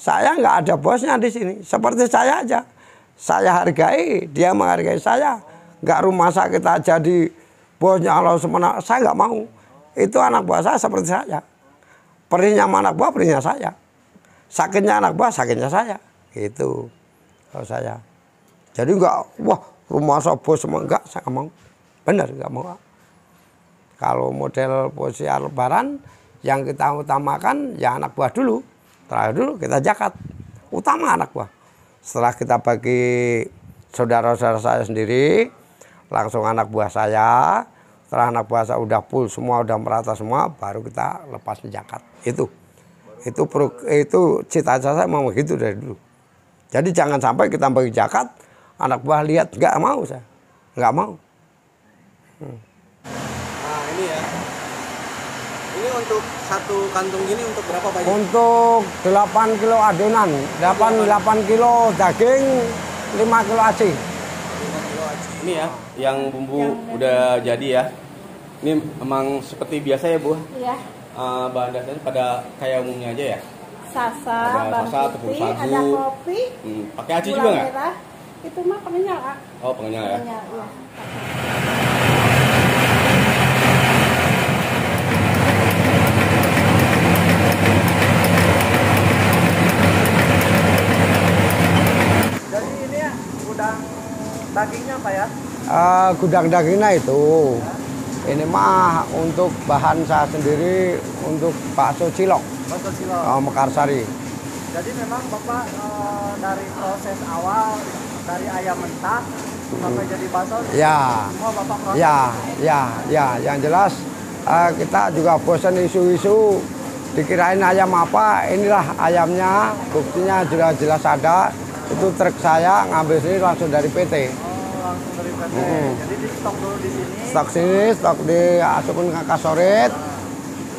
Saya nggak ada bosnya di sini. Seperti saya aja. Saya hargai, dia menghargai saya. Nggak rumah sakit aja di bosnya Allah semena. Saya nggak mau. Itu anak buah saya seperti saya. Perihnya anak buah, perihnya saya. Sakitnya anak buah, sakitnya saya. Itu kalau saya. Jadi nggak, wah rumah saya bos semua. Enggak, saya nggak mau. Benar, nggak mau. Kalau model posisi lebaran yang kita utamakan ya anak buah dulu. Terakhir dulu kita zakat. Utama anak buah. Setelah kita bagi saudara-saudara saya sendiri, langsung anak buah saya. Setelah anak buah saya udah full semua, udah merata semua, baru kita lepas zakat. Itu cita-cita saya mau begitu dari dulu. Jadi jangan sampai kita bagi zakat, anak buah lihat nggak mau saya, nggak mau. Nah ini ya, ini untuk satu kantung gini untuk berapa Pak? Untuk 8 kilo adonan, 8 kilo daging, 5 kilo aci. 5 kilo aci. Ini ya, yang bumbu udah jadi ya. Ini emang seperti biasa ya Bu? Iya. Bahan dasarnya pada kayak umumnya aja ya? Sasa, ada sasa, tepung sagu, ada kopi, pakai aci juga nggak? Itu mah pengenyal, Kak. Oh pengenyal ya? Pengenyal, iya. Jadi ini ya gudang dagingnya Pak ya? Gudang dagingnya itu. Ini mah untuk bahan saya sendiri untuk bakso cilok. Bakso cilok. Mekarsari. Jadi memang Bapak dari proses awal dari ayam mentah sampai jadi bakso. Ya. Semua Bapak proses. Ya. Yang jelas kita juga bosan isu-isu dikirain ayam apa. Inilah ayamnya. Buktinya jelas ada. Itu truk saya ngambil sini langsung dari PT. Langsung dari PT. Jadi di stok dulu di sini. Stok sini, stok diasukin ke kasorit,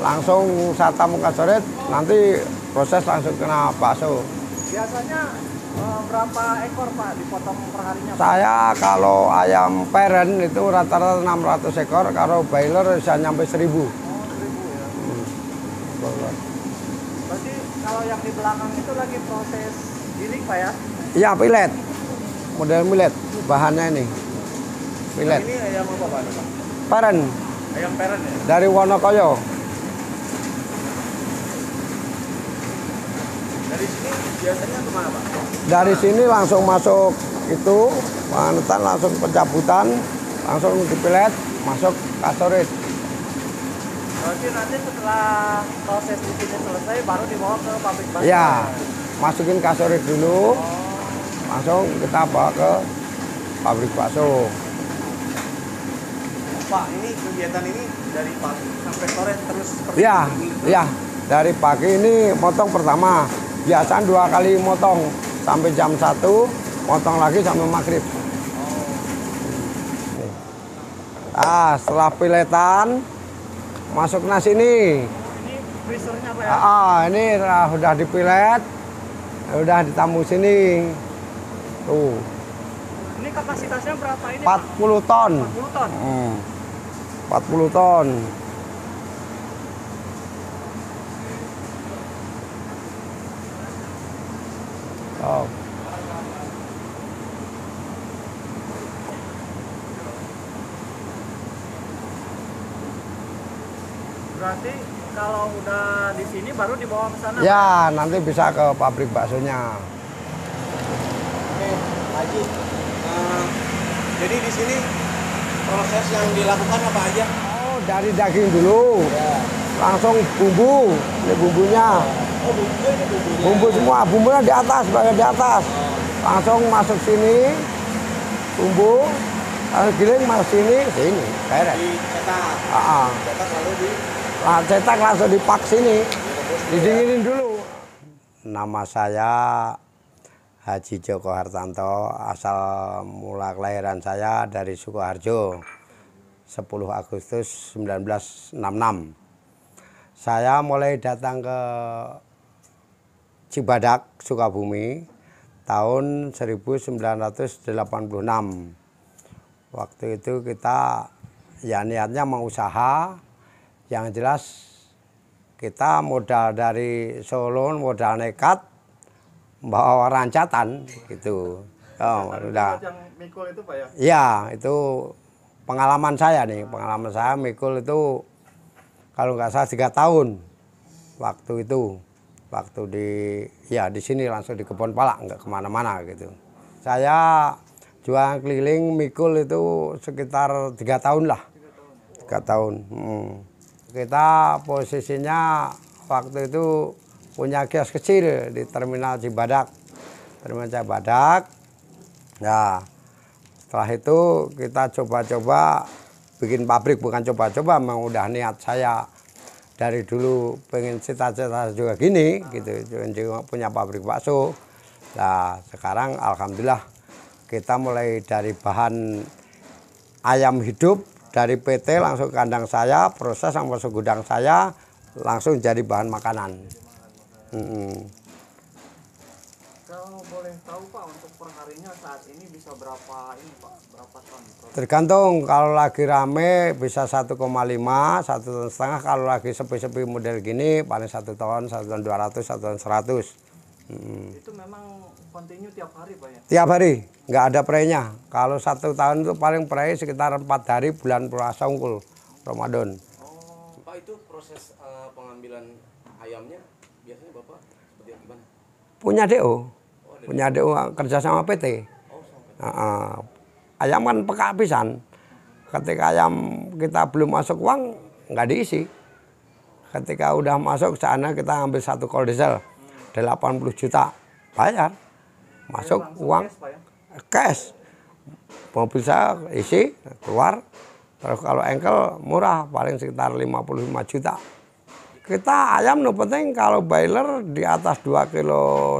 langsung saya tamu kasorit, nanti proses langsung kena bakso. Biasanya berapa ekor Pak dipotong per harinya Pak? Saya kalau ayam peren itu rata-rata 600 ekor, kalau broiler bisa nyampe 1000. Oh 1000 ya. Berarti kalau yang di belakang itu lagi proses giling Pak ya? Iya, pilet. Model millet, bahannya ini. Pilet. Ini ayam apa Pak? Peren. Ayam peren ya? Dari Wonokoyo. Dari sini biasanya kemana Pak? Dari sini langsung masuk itu, panutan langsung pencabutan, langsung dipilet, masuk kasorit. Berarti nanti setelah proses di sini selesai baru dibawa ke pabrik bakso? Ya, masukin kasorit dulu, langsung kita bawa ke pabrik bakso. Pak, ini kegiatan ini dari pagi sampai sore terus seperti Ya, dari pagi ini motong pertama. Biasanya 2 kali motong sampai jam 1, motong lagi sampai maghrib. Setelah piletan, masuk nasi ini. Ini freezernya Pak ya? Ini udah dipilet, udah ditamu sini. Tuh. Ini kapasitasnya berapa ini 40 ton. 40 ton? 40 ton. Oh. Berarti kalau udah di sini baru dibawa ke sana? Ya, nanti bisa ke pabrik baksonya. Oke, Haji. Jadi di sini proses yang dilakukan apa aja? Oh, dari daging dulu. Ya. Langsung bumbu. Ini bumbunya. Oh, bumbu ini bumbunya. Bumbu semua, bumbunya di atas, bagian di atas. Langsung masuk sini. Bumbu. Giling masuk sini, beres. Dicetak. Cetak lalu di Cetak langsung dipak sini. Didinginin dulu. Nama saya Haji Joko Hartanto, asal mula kelahiran saya dari Sukoharjo, 10 Agustus 1966. Saya mulai datang ke Cibadak, Sukabumi, tahun 1986. Waktu itu kita ya niatnya mau usaha, yang jelas kita modal dari Solo, modal nekat, bawa rancatan gitu. Oh, udah. Yang mikul itu Pak ya? Iya, itu pengalaman saya nih. Pengalaman saya mikul itu kalau nggak salah 3 tahun waktu itu. Waktu di sini langsung di Kebon Pala, nggak kemana-mana gitu. Saya jual keliling mikul itu sekitar 3 tahun lah. 3 tahun. Kita posisinya waktu itu punya kios kecil di Terminal Cibadak. Terminal Cibadak. Nah, setelah itu kita coba-coba bikin pabrik, bukan coba-coba, memang udah niat saya dari dulu pengen cita-cita juga gini gitu, juga punya pabrik bakso. Nah, sekarang alhamdulillah kita mulai dari bahan ayam hidup dari PT langsung ke kandang saya, proses sampai masuk gudang saya, langsung jadi bahan makanan. Kalau boleh tahu Pak, untuk perharinya saat ini bisa berapa ini Pak? Berapa ton? Tergantung, kalau lagi rame bisa 1,5, 1,5 ton. Kalau lagi sepi-sepi model gini paling 1 ton, 1 ton 200, 1 ton 100. Itu memang kontinu tiap hari Pak ya? Tiap hari, nggak ada perainya. Kalau 1 tahun itu paling perai sekitar 4 hari bulan puasa unggul Ramadan. Oh, Pak, itu proses pengambilan ayamnya biasanya Bapak seperti gimana? Punya DO, punya DO kerja sama PT. Ayam kan peka pisan. Ketika ayam kita belum masuk uang, nggak diisi. Ketika udah masuk sana kita ambil 1 kol diesel, 80 juta, bayar. Masuk uang, cash. Mobil saya isi, keluar. Terus kalau engkel murah, paling sekitar 55 juta. Kita ayam no penting kalau broiler di atas 2,5 kilo,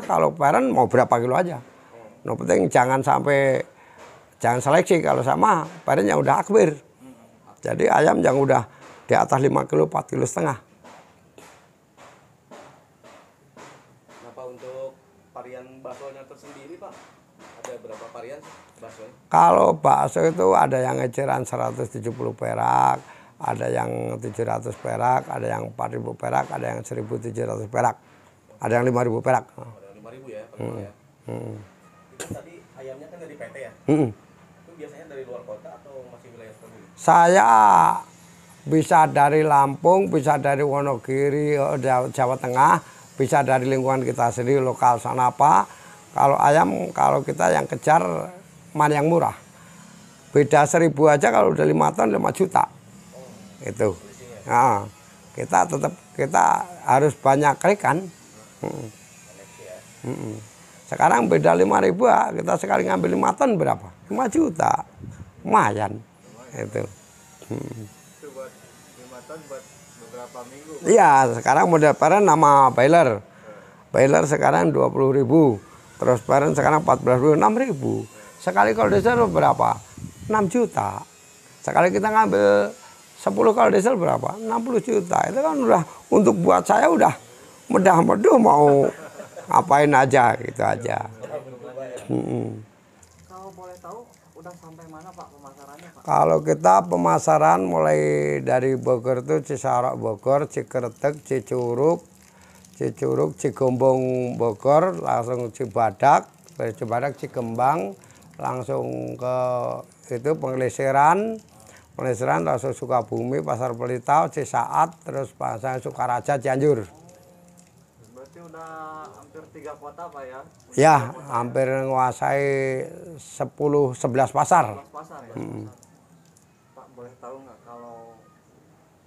kalau parent mau berapa kilo aja. No penting jangan seleksi, kalau sama parentnya udah akbir. Jadi ayam yang udah di atas 5 kilo, 4,5 kilo. Kenapa untuk varian baksonya tersendiri Pak? Ada berapa varian baksonya? Kalau bakso itu ada yang eceran 170 perak, ada yang 700 perak, ada yang 4.000 perak, ada yang 1.700 perak, ada yang 5.000 perak. Ada 5.000 ya, per ya. Itu tadi ayamnya kan dari PT ya? Itu biasanya dari luar kota atau masih wilayah Sukabumi? Saya bisa dari Lampung, bisa dari Wonogiri, Jawa Tengah, bisa dari lingkungan kita sendiri, lokal sana apa. Kalau ayam, kalau kita yang kejar mana yang murah. Beda 1.000 aja kalau udah 5 ton 5 juta. Itu. Nah, kita harus banyak ikan. Sekarang beda 5.000 ya, kita sekali ngambil 5 ton berapa? 5 juta. Lumayan. Itu. Itu buat 5 ton buat beberapa minggu. Iya, sekarang model parent nama broiler. Broiler sekarang 20.000. Terus parent sekarang 14.000, 6.000. Sekali kol diesel berapa? 6 juta. Sekali kita ngambil 10 kol diesel berapa? 60 juta. Itu kan udah untuk buat saya udah medah-meduh mau ngapain aja gitu aja. Kalau boleh tahu udah sampai mana Pak pemasarannya Pak? Kalau kita pemasaran mulai dari Bogor itu Cisarok Bogor, Cikretek, Cicurug, Cigombong Bogor, langsung Cibadak, dari Cibadak Cikembang, langsung ke itu Penglesiran langsung Sukabumi, Pasar Pelitau, Cisaat, terus pasar Sukaraja, Cianjur. Berarti udah hampir 3 kota Pak ya? Ya, hampir menguasai 10-11 pasar. Pasar ya? Pak boleh tahu nggak kalau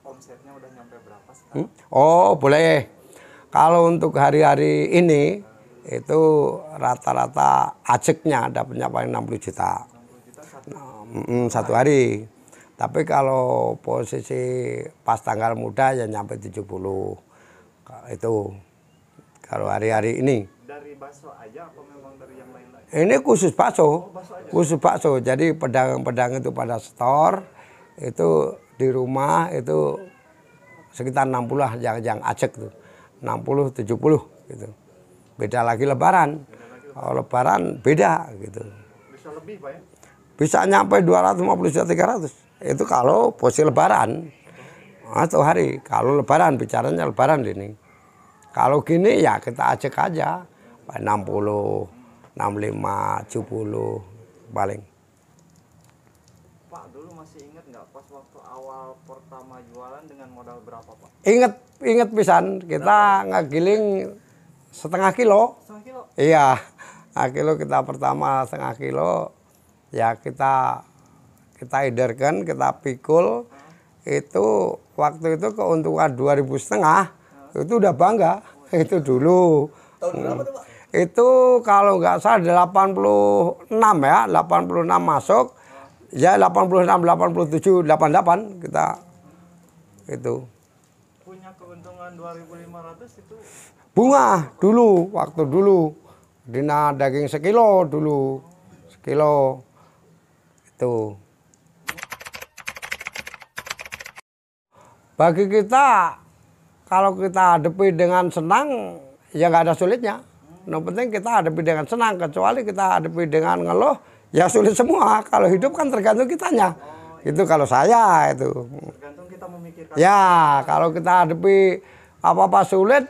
omsetnya udah nyampe berapa sekarang? Oh, boleh. Kalau untuk hari-hari ini itu rata-rata ajeknya dapatnya paling 60 juta. 60 juta Satu hari. Tapi kalau posisi pas tanggal muda ya nyampe 70. Itu kalau hari-hari ini. Dari bakso aja apa memang dari yang lain-lain? Ini khusus bakso. Bakso aja? Khusus bakso. Jadi pedagang-pedagang itu pada store itu di rumah itu sekitar 60 lah yang ajek tuh. 60 70 gitu. Beda lagi lebaran. Kalau lebaran beda gitu. Bisa lebih Pak ya? Bisa nyampe 250 juta 300. Itu kalau posisi lebaran. Atau hari. Kalau lebaran bicaranya lebaran ini. Kalau gini ya kita ajak aja. 60, 65, 70 paling. Pak, dulu masih ingat nggak pas waktu awal pertama jualan dengan modal berapa, Pak? Ingat pisan, kita ngegiling setengah kilo. Setengah kilo? Iya, setengah kilo kita pertama setengah kilo. Ya kita ederkan, kita pikul. Itu waktu itu keuntungan 2.500 itu udah bangga. Itu dulu. Tahun berapa tuh, Pak? Itu kalau nggak salah 86 ya, 86 masuk. Ya 86, 87, 88 kita itu. Punya keuntungan 2.500 itu Bunga dulu, waktu dulu. Dina daging sekilo dulu. Sekilo. Itu. Bagi kita, kalau kita hadapi dengan senang, ya nggak ada sulitnya. Yang penting kita hadapi dengan senang, kecuali kita hadapi dengan ngeluh, ya sulit semua. Kalau hidup kan tergantung kitanya. Itu kalau saya itu. tergantung kita memikirkan. Ya, kalau kita hadapi apa-apa sulit,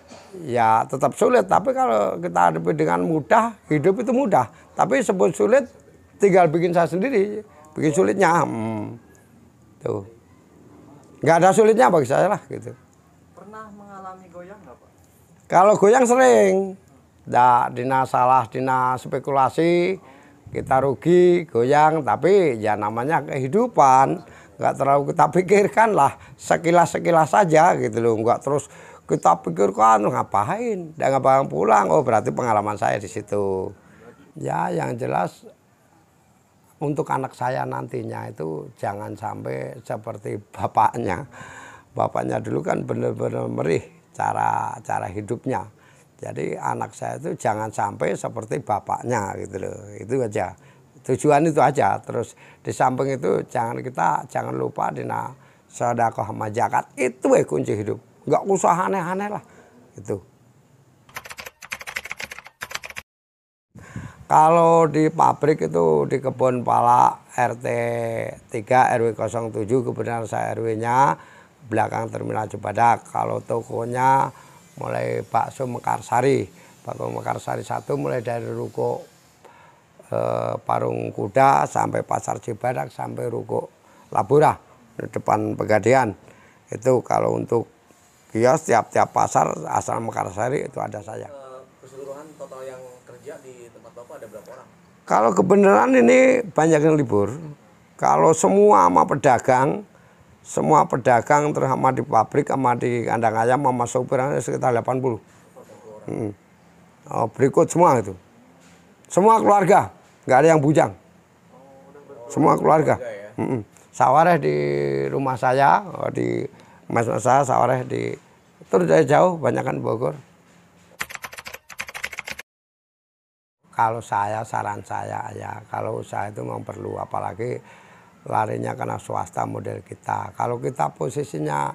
ya tetap sulit. Tapi kalau kita hadapi dengan mudah, hidup itu mudah. Tapi sebut sulit, tinggal bikin saya sendiri. Bikin sulitnya. Tuh. Nggak ada sulitnya bagi saya lah gitu. Pernah mengalami goyang nggak, Pak? Kalau goyang sering. Dina salah, dina spekulasi, kita rugi, goyang. Tapi ya namanya kehidupan. Nggak terlalu kita pikirkan lah. Sekilas-sekilas saja gitu loh. Nggak terus kita pikirkan ngapain. Dan ngapain pulang. Oh berarti pengalaman saya di situ. Ya yang jelas untuk anak saya nantinya itu jangan sampai seperti bapaknya. Bapaknya dulu kan benar-benar merih cara hidupnya. Jadi anak saya itu jangan sampai seperti bapaknya gitu loh. Itu aja. Tujuan itu aja. Terus di samping itu jangan lupa dina sedekah sama zakat. Itu kunci hidup. Enggak usah aneh-aneh lah. Gitu. Kalau di pabrik itu di Kebon Pala RT 3 RW 07 kebenaran saya RW-nya belakang Terminal Cibadak. Kalau tokonya mulai bakso Mekarsari, bakso Mekarsari 1 mulai dari ruko Parung Kuda sampai Pasar Cibadak sampai ruko Labora di depan Pegadaian. Itu kalau untuk kios tiap pasar asal Mekarsari itu ada saya. Keseluruhan total yang kerja di tempat Bapak ada berapa orang? Kalau kebenaran ini banyak yang libur. Kalau semua pedagang terus sama di pabrik sama di kandang ayam sama sopir sekitar 80. Berikut semua itu. Semua keluarga, nggak ada yang bujang. Semua keluarga. Sawareh di rumah saya, di mas saya sawareh di terus dari jauh, banyak kan Bogor. Kalau saya saran saya ya kalau usaha itu memang perlu, apalagi larinya karena swasta model kita. Kalau kita posisinya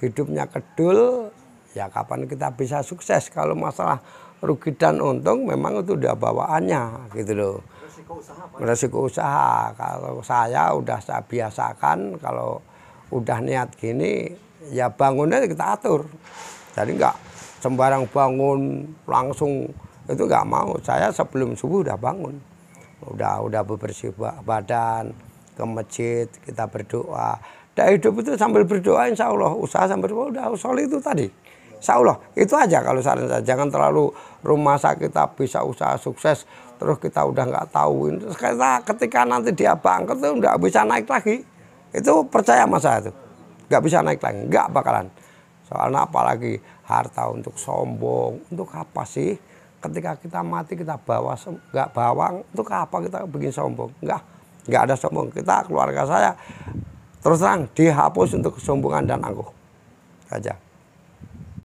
hidupnya kedul, ya kapan kita bisa sukses. Kalau masalah rugi dan untung memang itu udah bawaannya gitu loh. Resiko usaha, Pak. Resiko usaha. Kalau saya udah saya biasakan kalau udah niat gini ya bangunnya kita atur. Jadi nggak sembarang bangun langsung itu nggak mau. Saya sebelum subuh udah bangun. Udah bebersih badan, ke masjid, kita berdoa. Dan hidup itu sambil berdoa insya Allah. Usaha sambil berdoa udah usul itu tadi. Insya Allah itu aja kalau saran saya. Jangan terlalu rumah sakit kita bisa usaha sukses. Terus kita udah nggak tahu. Terus ketika nanti dia bangkrut itu nggak bisa naik lagi. Itu percaya sama saya itu. Nggak bisa naik lagi. Nggak bakalan. Soalnya apalagi harta untuk sombong. Untuk apa sih? Ketika kita mati kita bawa. Nggak bawang. Untuk apa kita bikin sombong? Nggak ada sombong. Kita keluarga saya terus terang dihapus untuk kesombongan dan angkuh aja.